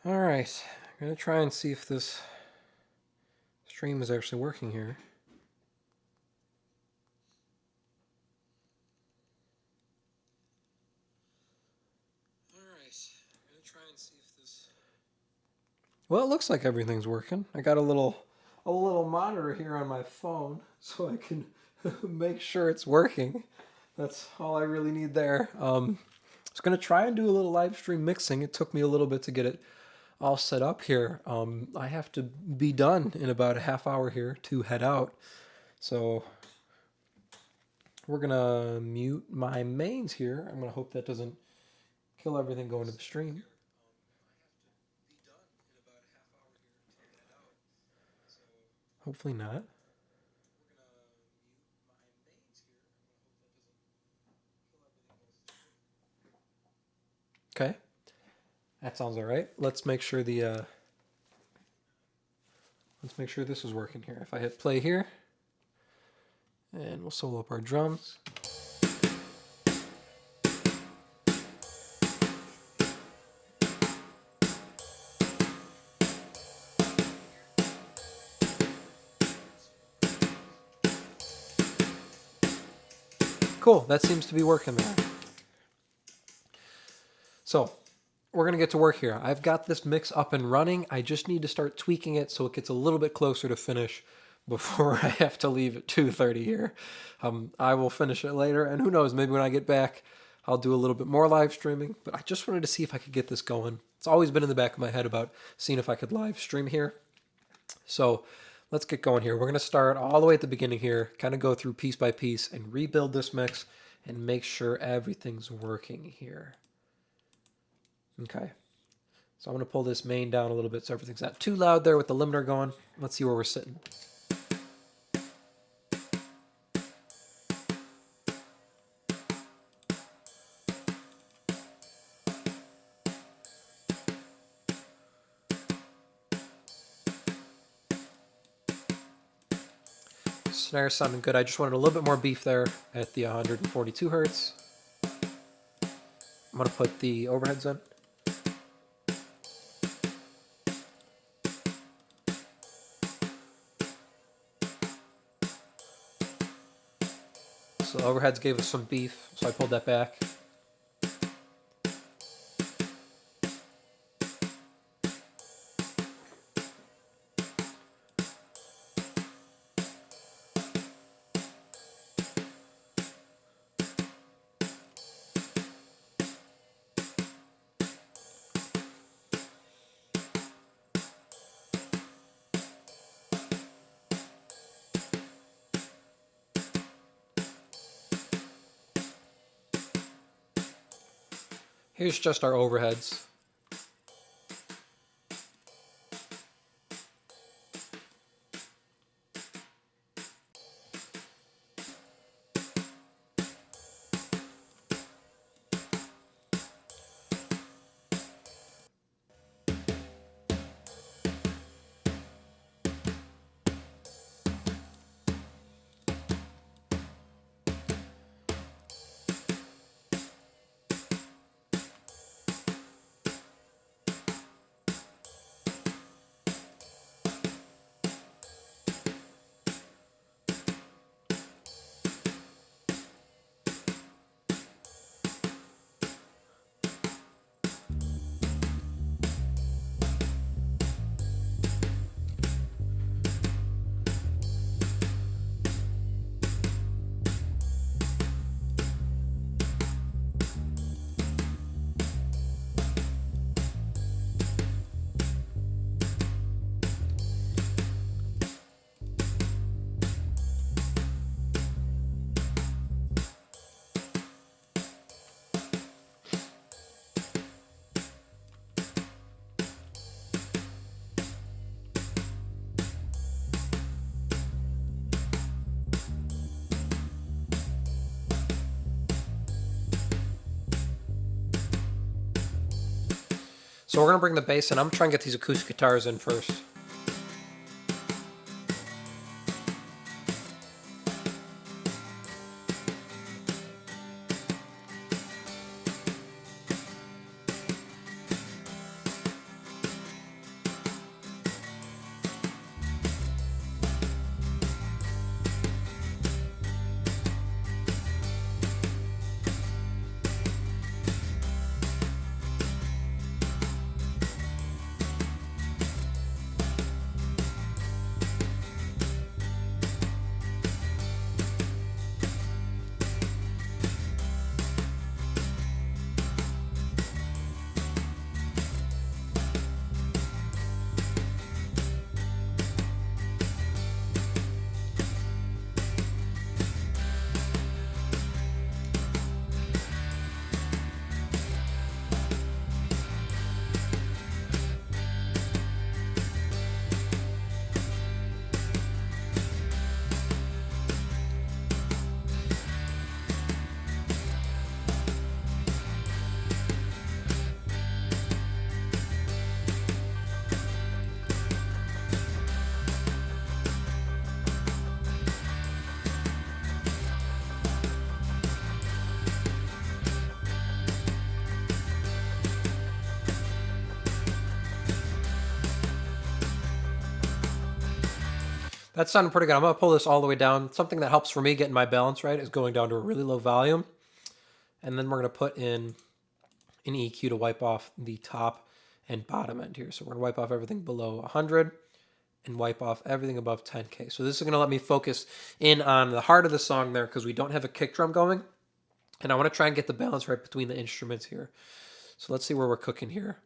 All right, I'm gonna try and see if this stream is actually working here. All right, I'm gonna try and see if this. Well, it looks like everything's working. I got a little monitor here on my phone, so I can make sure it's working. That's all I really need there. I was gonna try and do a little live stream mixing. It took me a little bit to get it all set up here. I have to be done in about a half hour here to head out. So we're gonna mute my mains here. I'm gonna hope that doesn't kill everything going to the stream. Hopefully not. Okay, that sounds all right. Let's make sure the let's make sure this is working here. If I hit play here, and we'll solo up our drums. Cool, that seems to be working there. So we're gonna get to work here. I've got this mix up and running. I just need to start tweaking it so it gets a little bit closer to finish before I have to leave at 2:30 here. I will finish it later, and who knows, maybe when I get back, I'll do a little bit more live streaming, but I just wanted to see if I could get this going. It's always been in the back of my head about seeing if I could live stream here. So let's get going here. We're going to start all the way at the beginning here, kind of go through piece by piece and rebuild this mix and make sure everything's working here. Okay. So I'm going to pull this main down a little bit so everything's not too loud there with the limiter going. Let's see where we're sitting. Snare sounding good. I just wanted a little bit more beef there at the 142 hertz. I'm going to put the overheads in. So the overheads gave us some beef, so I pulled that back. Here's just our overheads. So we're going to bring the bass in. I'm trying to get these acoustic guitars in first. That's sounding pretty good. I'm going to pull this all the way down. Something that helps for me getting my balance right is going down to a really low volume. And then we're going to put in an EQ to wipe off the top and bottom end here. So we're going to wipe off everything below 100 and wipe off everything above 10K. So this is going to let me focus in on the heart of the song there because we don't have a kick drum going. And I want to try and get the balance right between the instruments here. So let's see where we're cooking here.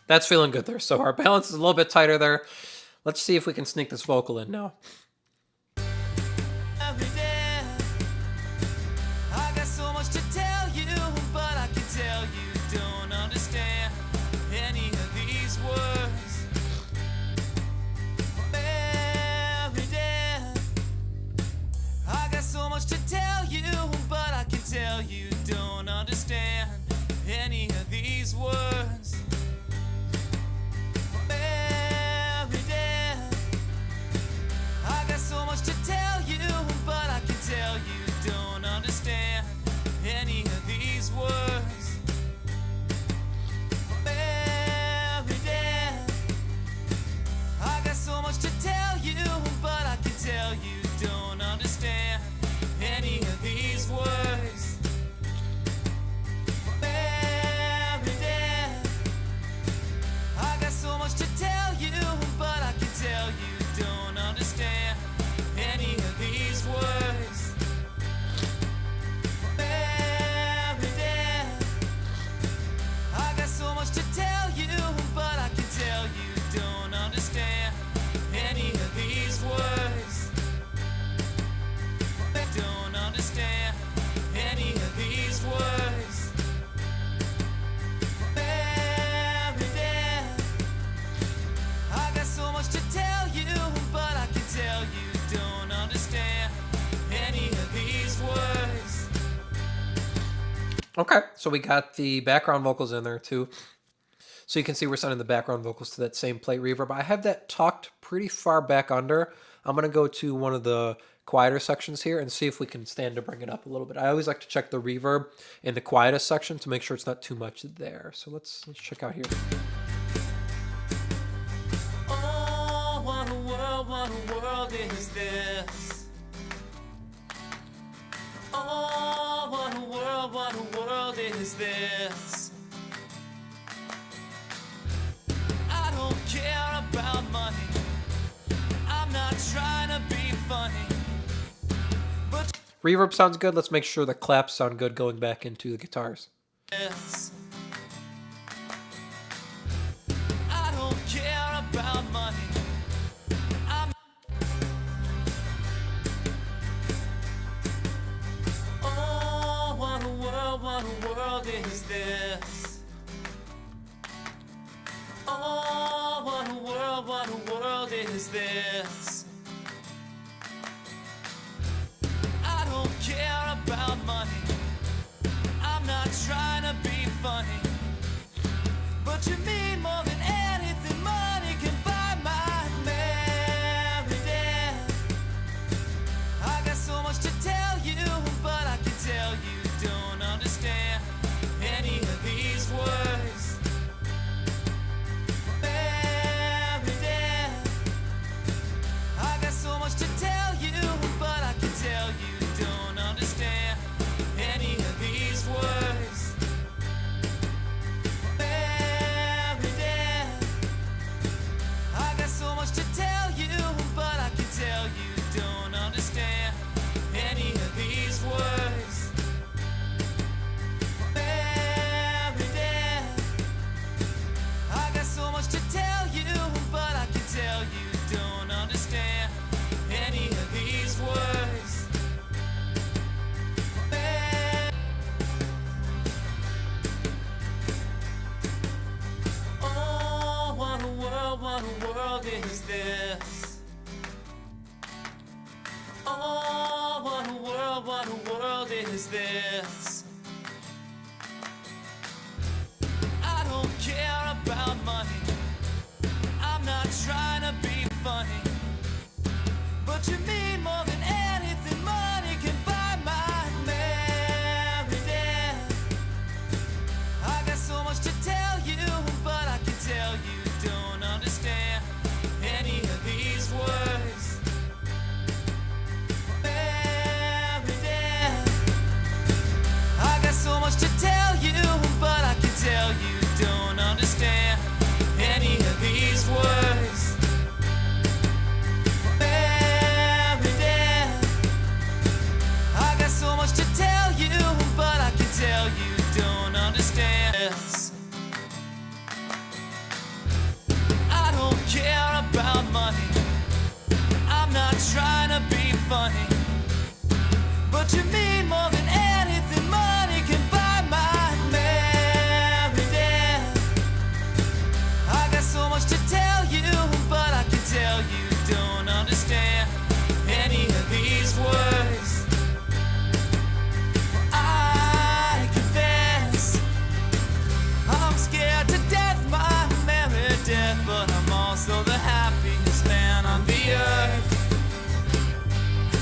That's feeling good there. So our balance is a little bit tighter there. Let's see if we can sneak this vocal in now. Every day, I got so much to tell you, but I can tell you don't understand any of these words. Every day, I got so much to tell you, but I can tell you don't understand any of these words. So much to tell you, but I can tell you don't understand any of these words. Every day, I got so much to tell you, but I can tell you don't understand any of these words. Every day, I got so much to tell you, but I can tell you don't understand any of these words. Every day, I got so much to tell you, but I can tell you don't understand any of these words. Don't understand any of these words. Every day, I got so much to tell you, but I can tell you don't understand any of these words. Okay, so we got the background vocals in there too. So you can see we're sending the background vocals to that same plate reverb. I have that tucked pretty far back under. I'm going to go to one of the quieter sections here and see if we can stand to bring it up a little bit. I always like to check the reverb in the quietest section to make sure it's not too much there. So let's check out here. Oh, what a world is this? Oh, what a world is this? I don't care about money. I'm not trying to be funny. But Reverb sounds good. Let's make sure the claps sound good going back into the guitars. yes, I don't care about money. Oh, what a world is this? Oh, what a world is this? I don't care about money. I'm not trying to be funny. But you mean more than anything money can buy my every day. I got so much to tell you, but I can tell you don't understand any of these words. Every day, I got so much to tell you, but I can tell you don't understand any of these words. Every understand any of these words. Every day, I got so much to tell you, but I can tell you don't understand any of these words. Oh, what a world is this? Oh, what a world is this? I don't care about money. I'm not trying to be funny. But you mean more than anything money can buy my merry death. I got so much to tell you, but I can tell you don't understand any of these words. Merry death. I got so much to tell you, but I can tell you don't understand any of these words. Merry death. I got so much to tell you, but I can tell you don't understand this. I don't care about money. I'm not trying to be funny. But you mean more than anything money can buy my merry death. I got so much to tell you, but I can tell you don't understand any of these words. I confess I'm scared to death, my merry death, but I'm also the happiest man on the earth.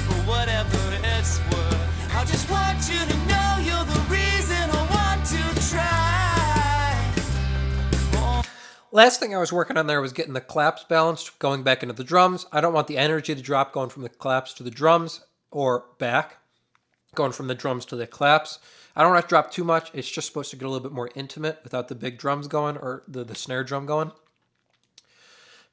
For whatever it's worth, I just want you to know you're the reason I want to try. Oh. Last thing I was working on there was getting the claps balanced, going back into the drums. I don't want the energy to drop going from the claps to the drums or back, going from the drums to the claps. I don't want it to drop too much. It's just supposed to get a little bit more intimate without the big drums going or the snare drum going.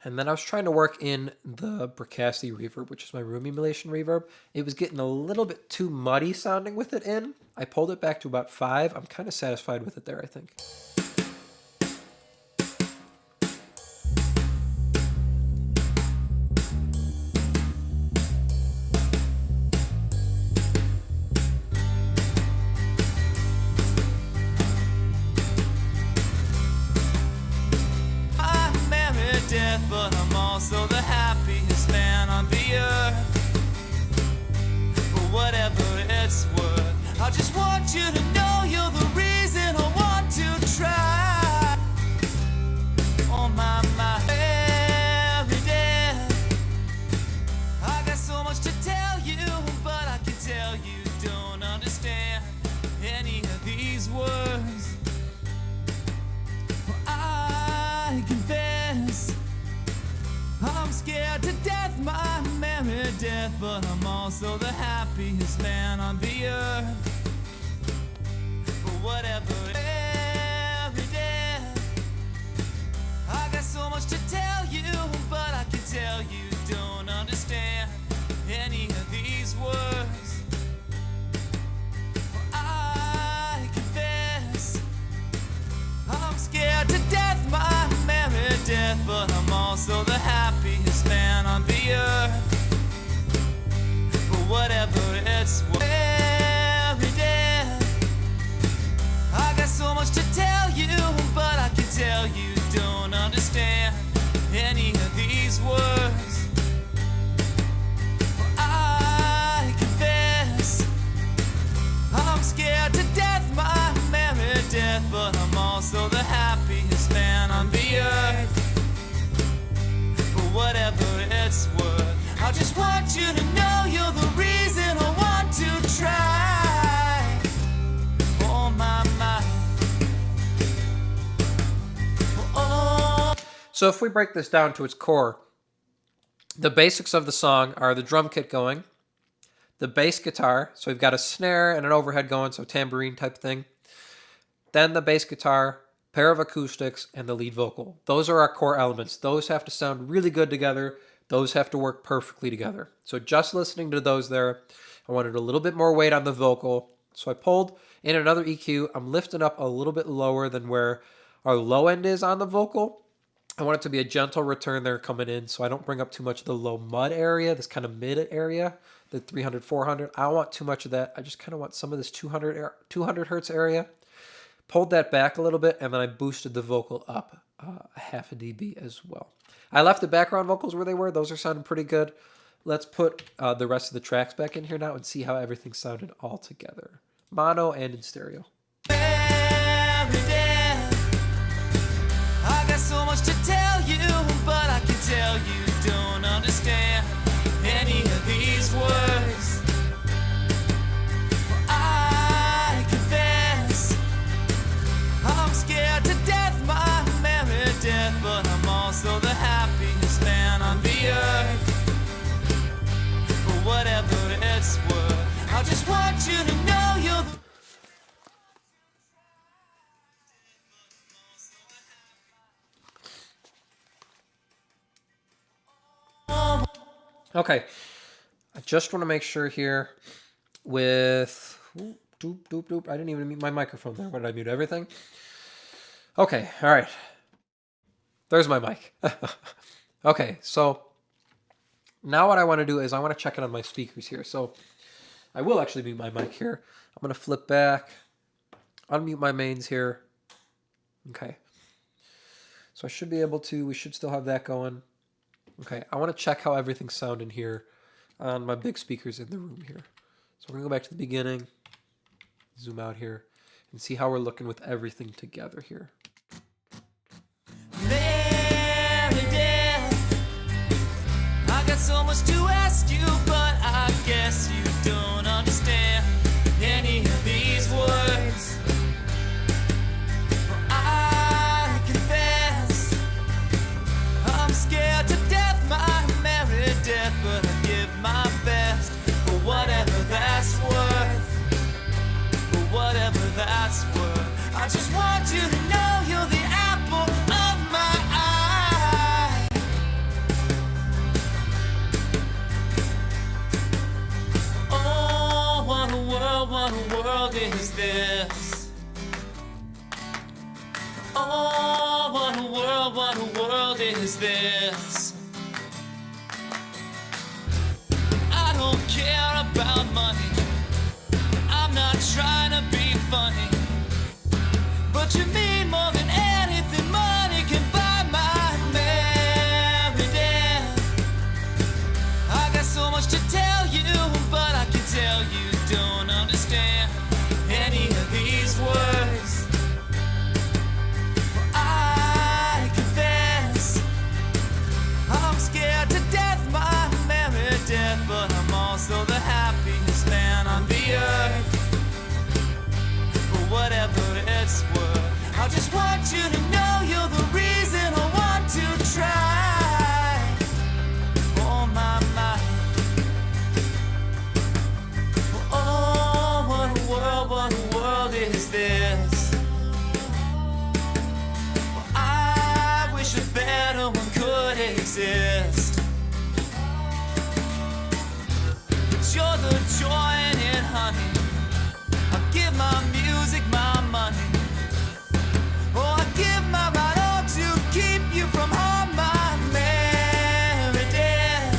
And then I was trying to work in the Bricasti reverb, which is my room emulation reverb. It was getting a little bit too muddy sounding with it in. I pulled it back to about 5. I'm kind of satisfied with it there, I think. I'm merry death, but I'm also the happiest man on the earth. For whatever it's worth, I just want you to know you're the reason I want to try. Oh my merry death. I got so much to tell you, but I can tell you don't understand any of these words. I confess I'm scared to death, my merry death, but I'm also the happiest man on the earth. For whatever every death, I got so much to tell you, but I can tell you don't understand any of these words. I confess I'm scared to death, my merry death, but I'm also the happiest man on the earth. For whatever it's worth. Merry death. I got so much to tell you, but I can tell you don't understand any of these words. I confess I'm scared to death, my merry death, but I'm also the happiest man on the earth. For whatever it's worth, I just want you to know you're the reason I want to try. Oh my. Oh. So if we break this down to its core, the basics of the song are the drum kit going, the bass guitar, so we've got a snare and an overhead going, so tambourine type thing. Then the bass guitar, pair of acoustics, and the lead vocal. Those are our core elements. Those have to sound really good together those have to work perfectly together. So just listening to those there, I wanted a little bit more weight on the vocal. So I pulled in another EQ. I'm lifting up a little bit lower than where our low end is on the vocal. I want it to be a gentle return there coming in, so I don't bring up too much of the low mud area, this kind of mid area, the 300, 400. I don't want too much of that. I just kind of want some of this 200 hertz area. Pulled that back a little bit, and then I boosted the vocal up a half a dB as well. I left the background vocals where they were. Those are sounding pretty good. Let's put the rest of the tracks back in here now and see how everything sounded all together. Mono and in stereo. I got so much to tell you, but I can tell you don't understand any of these words. I confess, I'm scared to death, my merry death, but I'm also the happiest man on the earth. For whatever it's worth, I just want you to know you're the Okay, I just want to make sure here with... Doop, doop, doop. I didn't even mute my microphone there. What did I mute? Everything? Okay, all right. There's my mic. Okay, so now what I want to do is I want to check it on my speakers here. So I will actually mute my mic here. I'm going to flip back, unmute my mains here. Okay. So I should be able to, we should still have that going. Okay, I want to check how everything's sounding here on my big speakers in the room here. So we're going to go back to the beginning, zoom out here, and see how we're looking with everything together here. Mary death, I got so much to ask you, but I guess you don't understand any of these words. I confess, I'm scared to death, my merry death, but I give my best for whatever that's worth. For whatever that's worth, I just want you to know you're the apple of my eye. Oh, what a world is this? Oh, what a world is this? I don't care about money, I'm not trying to be funny, but you mean more than anything money can buy, my merry death. I got so much to tell you, but I can tell you don't understand any of these words. I confess, I'm scared to death, my merry death, but I'm also the happiest man on the earth. For whatever it's worth, I just want you to know you're the reason I want to try. Oh my, my. Oh, what a world is this? I wish a better one could exist. But you're the joy in it, honey. I give my music my money. Oh, I give my right all to keep you from harm, my merry death.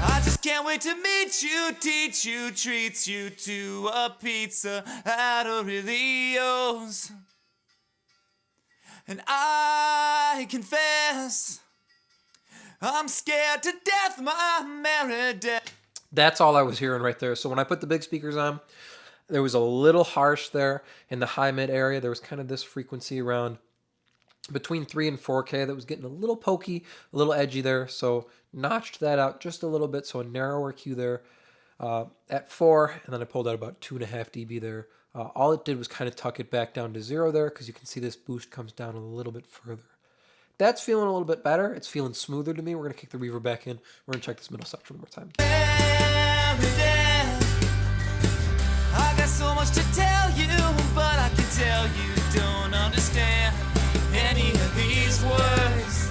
I just can't wait to meet you, teach you, treat you to a pizza at Aurelio's. And I confess, I'm scared to death, my merry death. That's all I was hearing right there. So when I put the big speakers on, there was a little harsh there in the high mid area. There was kind of this frequency around between 3 and 4K that was getting a little pokey, a little edgy there. So notched that out just a little bit. So a narrower Q there at 4, and then I pulled out about 2.5 dB there. All it did was kind of tuck it back down to 0 there, because you can see this boost comes down a little bit further. That's feeling a little bit better. It's feeling smoother to me. We're going to kick the reverb back in. We're going to check this middle section one more time. Every day, I got so much to tell you, but I can tell you don't understand any of these words.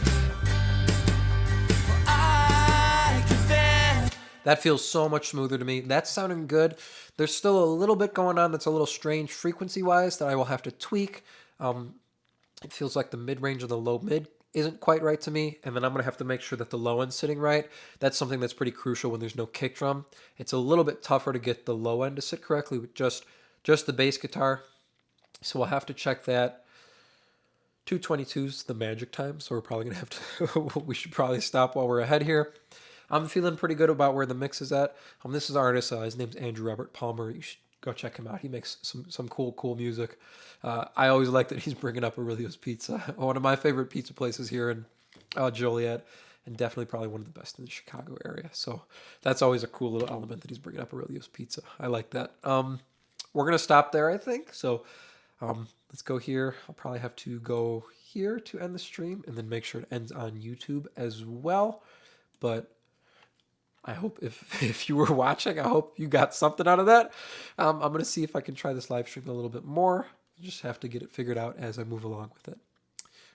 That feels so much smoother to me. That's sounding good. There's still a little bit going on that's a little strange frequency-wise that I will have to tweak. It feels like the mid-range and the low mid isn't quite right to me, and then I'm going to have to make sure that the low end's sitting right. That's something that's pretty crucial when there's no kick drum. It's a little bit tougher to get the low end to sit correctly with just the bass guitar. So we'll have to check that. 222's the magic time, so we're probably going to have to, we should probably stop while we're ahead here. I'm feeling pretty good about where the mix is at. This is an artist, his name's Andrew Robert Palmer. You should go check him out. He makes some cool music. I always like that he's bringing up Aurelio's Pizza, one of my favorite pizza places here in Joliet, and definitely probably one of the best in the Chicago area. So that's always a cool little element that he's bringing up Aurelio's Pizza. I like that. We're going to stop there, I think. So let's go here. I'll probably have to go here to end the stream and then make sure it ends on YouTube as well. But I hope if you were watching, I hope you got something out of that. I'm going to see if I can try this live stream a little bit more. Just have to get it figured out as I move along with it.